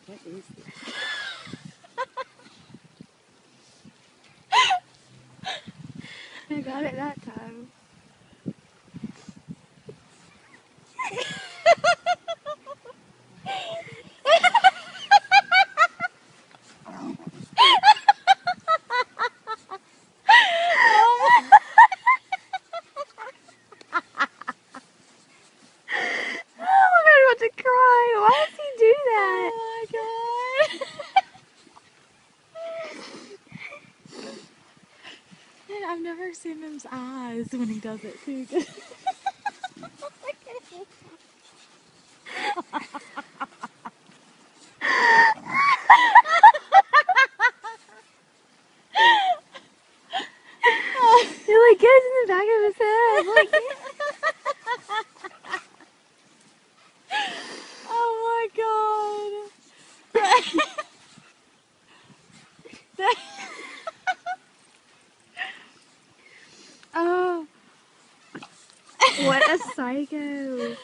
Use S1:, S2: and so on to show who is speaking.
S1: What is this? I got it that time. I'm about to cry. Why does he do that?
S2: Oh my god. And I've never seen his eyes when he does it too.
S1: It like goes in the back of his head. Like,
S2: Oh my god.
S1: oh, what a psycho.